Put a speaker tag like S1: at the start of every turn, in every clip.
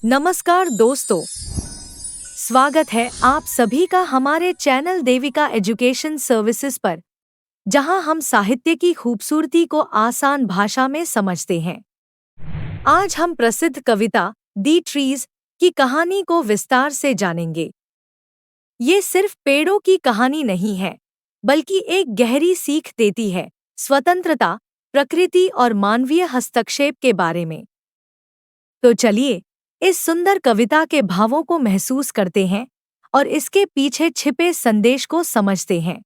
S1: नमस्कार दोस्तों, स्वागत है आप सभी का हमारे चैनल देविका एजुकेशन सर्विसेज पर, जहां हम साहित्य की खूबसूरती को आसान भाषा में समझते हैं। आज हम प्रसिद्ध कविता दी ट्रीज की कहानी को विस्तार से जानेंगे। ये सिर्फ पेड़ों की कहानी नहीं है, बल्कि एक गहरी सीख देती है स्वतंत्रता, प्रकृति और मानवीय हस्तक्षेप के बारे में। तो चलिए इस सुंदर कविता के भावों को महसूस करते हैं और इसके पीछे छिपे संदेश को समझते हैं।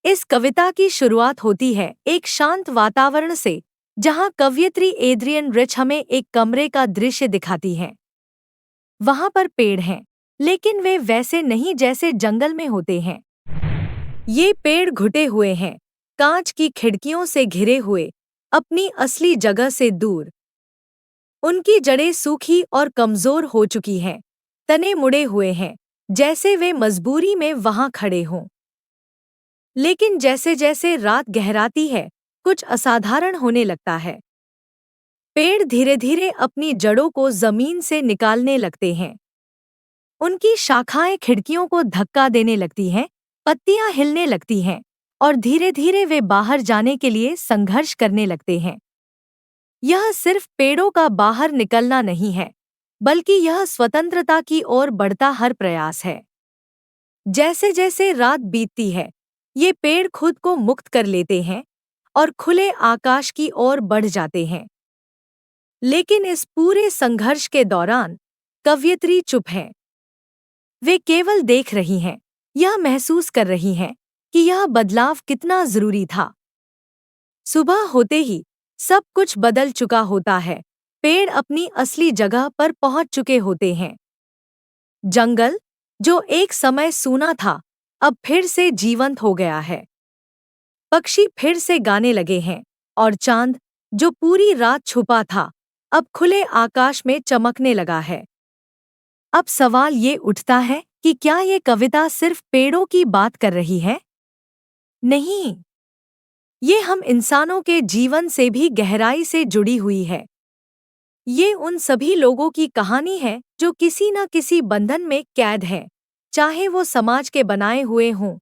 S1: इस कविता की शुरुआत होती है एक शांत वातावरण से, जहां कवयित्री एड्रियन रिच हमें एक कमरे का दृश्य दिखाती है। वहां पर पेड़ हैं, लेकिन वे वैसे नहीं जैसे जंगल में होते हैं। ये पेड़ घुटे हुए हैं, कांच की खिड़कियों से घिरे हुए, अपनी असली जगह से दूर। उनकी जड़ें सूखी और कमजोर हो चुकी हैं, तने मुड़े हुए हैं, जैसे वे मजबूरी में वहां खड़े हों। लेकिन जैसे जैसे रात गहराती है, कुछ असाधारण होने लगता है। पेड़ धीरे धीरे अपनी जड़ों को जमीन से निकालने लगते हैं। उनकी शाखाएं खिड़कियों को धक्का देने लगती हैं, पत्तियां हिलने लगती हैं, और धीरे धीरे वे बाहर जाने के लिए संघर्ष करने लगते हैं। यह सिर्फ पेड़ों का बाहर निकलना नहीं है, बल्कि यह स्वतंत्रता की ओर बढ़ता हर प्रयास है। जैसे जैसे रात बीतती है, ये पेड़ खुद को मुक्त कर लेते हैं और खुले आकाश की ओर बढ़ जाते हैं। लेकिन इस पूरे संघर्ष के दौरान कवयित्री चुप है। वे केवल देख रही हैं, यह महसूस कर रही हैं कि यह बदलाव कितना जरूरी था। सुबह होते ही सब कुछ बदल चुका होता है। पेड़ अपनी असली जगह पर पहुंच चुके होते हैं। जंगल, जो एक समय सूना था, अब फिर से जीवंत हो गया है। पक्षी फिर से गाने लगे हैं, और चांद, जो पूरी रात छुपा था, अब खुले आकाश में चमकने लगा है। अब सवाल ये उठता है कि क्या ये कविता सिर्फ पेड़ों की बात कर रही है? नहीं, ये हम इंसानों के जीवन से भी गहराई से जुड़ी हुई है। ये उन सभी लोगों की कहानी है जो किसी न किसी बंधन में कैद हैं, चाहे वो समाज के बनाए हुए हों,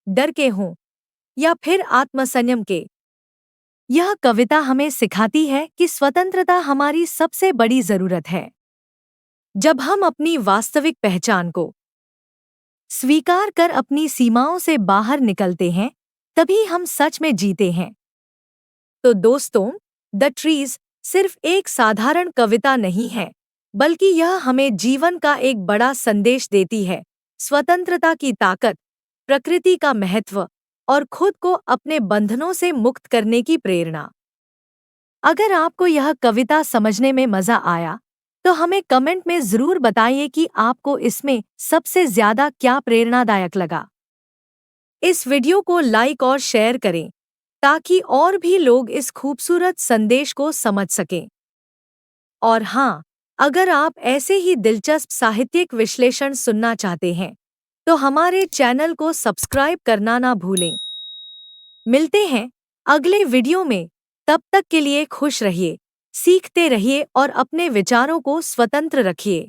S1: डर के हों, या फिर आत्मसंयम के। यह कविता हमें सिखाती है कि स्वतंत्रता हमारी सबसे बड़ी जरूरत है। जब हम अपनी वास्तविक पहचान को स्वीकार कर अपनी सीमाओं से बाहर निकलते हैं, तभी हम सच में जीते हैं। तो दोस्तों, द ट्रीज सिर्फ एक साधारण कविता नहीं है, बल्कि यह हमें जीवन का एक बड़ा संदेश देती है। स्वतंत्रता की ताकत, प्रकृति का महत्व और खुद को अपने बंधनों से मुक्त करने की प्रेरणा। अगर आपको यह कविता समझने में मजा आया, तो हमें कमेंट में जरूर बताइए कि आपको इसमें सबसे ज्यादा क्या प्रेरणादायक लगा। इस वीडियो को लाइक और शेयर करें, ताकि और भी लोग इस खूबसूरत संदेश को समझ सकें। और हाँ, अगर आप ऐसे ही दिलचस्प साहित्यिक विश्लेषण सुनना चाहते हैं, तो हमारे चैनल को सब्सक्राइब करना ना भूलें। मिलते हैं अगले वीडियो में। तब तक के लिए खुश रहिए, सीखते रहिए और अपने विचारों को स्वतंत्र रखिए।